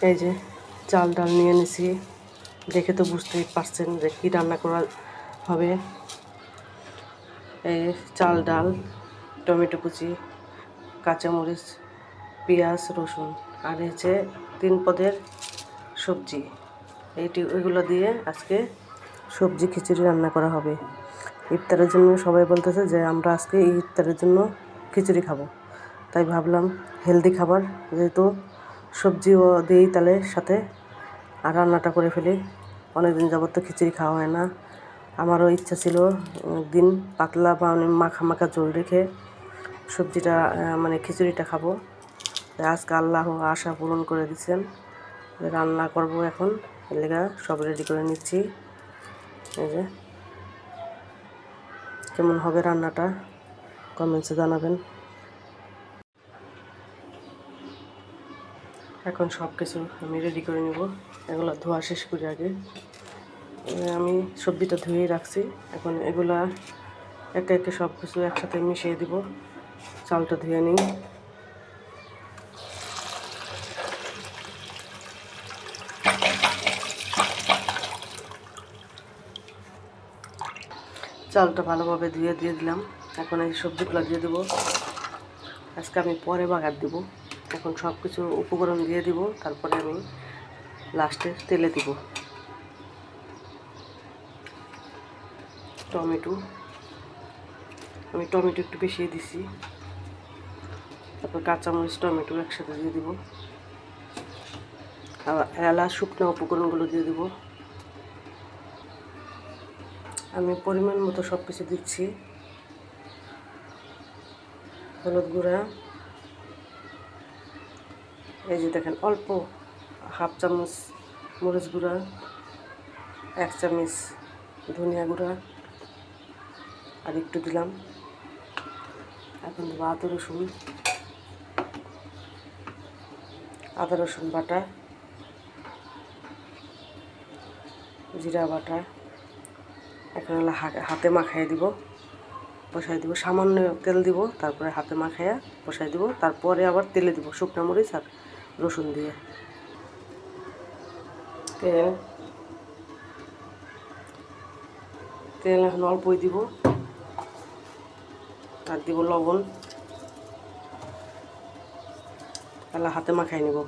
এই যে চাল ডাল নিয়ে নিছি, দেখে তো বুঝতেই পারছেন যে কী রান্না করা হবে। এই চাল ডাল, টমেটো কুচি, কাঁচামরিচ, পেঁয়াজ, রসুন, আর হচ্ছে 3 পদের সবজি। ওইগুলো দিয়ে আজকে সবজি খিচুড়ি রান্না করা হবে। ইফতারের জন্য সবাই বলতেছে যে আমরা আজকে ইফতারের জন্য খিচুড়ি খাবো, তাই ভাবলাম হেলদি খাবার যেহেতু সবজিও দিই তাহলে সাথে, আর রান্নাটা করে ফেলি। অনেকদিন যাবত তো খিচুড়ি খাওয়া হয় না। আমারও ইচ্ছা ছিল একদিন পাতলা বা মাখা মাখা ঝোল রেখে সবজিটা মানে খিচুড়িটা খাবো। আজকে আল্লাহ আশা পূরণ করে দিচ্ছেন। রান্না করব এখন, এর লেগা সব রেডি করে নিচ্ছি। এই যে কেমন হবে রান্নাটা কমেন্টসে জানাবেন। এখন সব কিছু আমি রেডি করে নেব। এগুলো ধোয়া শেষ করি আগে। আমি সবজিটা ধুয়েই রাখছি, এখন এগুলা একে একে সব কিছু একসাথে মিশিয়ে দিব। চালটা ধুয়ে নিই। চালটা ভালোভাবে ধুয়ে দিয়ে দিলাম। এখন এই সবজিগুলো দিয়ে দেবো। আজকে আমি পরে বাগার দিব। এখন সব কিছু উপকরণ দিয়ে দিব, তারপরে আমি লাস্টে তেলে দিব। টমেটো, আমি টমেটো একটু বেশি দিছি। তারপর কাঁচামরিচ, টমেটো একসাথে দিয়ে দিব। আবার এলাচ, শুকনো উপকরণগুলো দিয়ে দিব। আমি পরিমাণ মতো সব কিছু দিচ্ছি। হলুদ গুঁড়া, এই যে দেখেন অল্প হাফ চামচ মরিচ গুঁড়া, 1 চামচ ধনিয়া গুঁড়া, আর একটু দিলাম। এখন দেবো আদা রসুন বাটা, জিরা বাটা। এখন হাতে মাখাইয়ে দিব, বসাই দিব। সামান্য তেল দিব, তারপরে হাতে মাখাইয়া বসাই দিব। তারপরে আবার তেলে দিব শুকনো মরিচ আর রসুন দিয়ে। তেল এখন অল্পই দিব, আর দিব লবণ। তাহলে হাতে মাখাই নিব।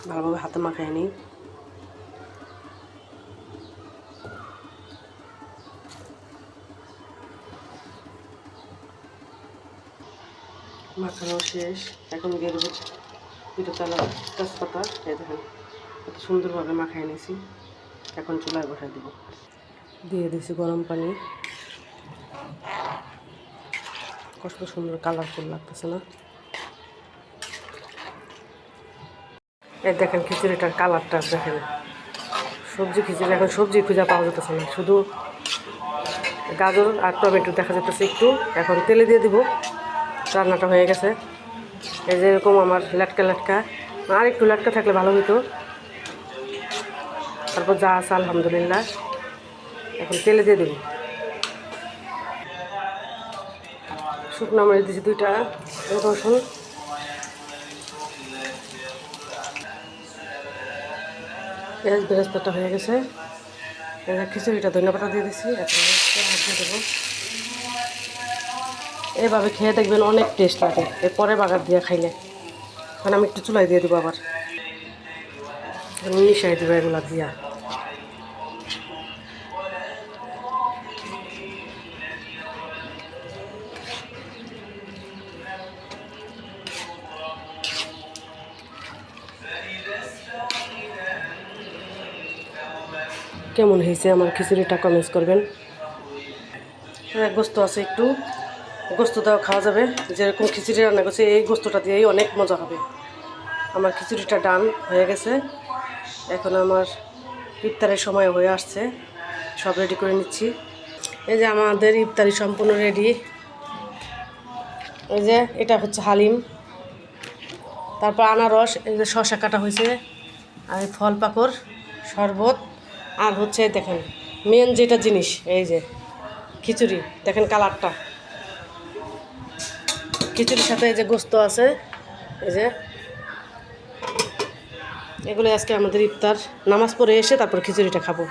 ভালোভাবে হাতে মাখাই নিই। মাখানো শেষ। এখন দিয়ে দেবো 2টা তেজপাতা। এই দেখেন কত সুন্দরভাবে মাখাই নিয়েছি। এখন চুলায় বসাই দেবো। দিয়ে দিয়েছি গরম পানি। কত সুন্দর কালারফুল লাগতেছে না? এই দেখেন খিচুড়িটার কালারটা দেখেন। সবজি খিচুড়ি, এখন সবজি খুঁজে পাওয়া যেতেছে না, শুধু গাজর আর টমেটো দেখা যাচ্ছে একটু। এখন তেলে দিয়ে দিব। রান্নাটা হয়ে গেছে। এই যে এরকম আমার লেটকা লেটকা, আর একটু লেটকা থাকলে ভালো হতো। তারপর যা আছে আলহামদুলিল্লাহ। এখন তেলে দিয়ে দেব। শুকনো মরিচ দিয়েছি 2টা, রসুন। পেঁয়াজ বেরেস্তাটা হয়ে গেছে। খিচুড়িটা ধন্যবাদ দিয়ে দিচ্ছি। এখন দিয়ে দেবো। এভাবে খেয়ে দেখবেন অনেক টেস্ট লাগে। এরপরে বাগার দিয়ে খাইলে। এখন আমি একটু চুলাই দিয়ে দেবো। আবার মিশাই দেবো এগুলা দিয়া। কেমন হয়েছে আমার খিচুড়িটা কমেন্টস করবেন। গোস্ত আছে একটু, গোস্ত দেওয়া খাওয়া যাবে। যেরকম খিচুড়ি রান্না করছে এই গোস্তটা দিয়েই অনেক মজা হবে। আমার খিচুড়িটা ডান হয়ে গেছে। এখন আমার ইফতারের সময় হয়ে আসছে, সব রেডি করে নিচ্ছি। এই যে আমাদের ইফতারি সম্পূর্ণ রেডি। এই যে এটা হচ্ছে হালিম, তারপর আনারস, এই যে শসা কাটা হয়েছে, আর ফল পাকড়, শরবত, আর হচ্ছে দেখেন মেন যেটা জিনিস, এই যে খিচুড়ি। দেখেন কালারটা খিচুড়ির সাথে এই যে গোস্ত আছে, এই যে এগুলো আজকে আমাদের ইফতার। নামাজ পড়ে এসে তারপর খিচুড়িটা খাবো।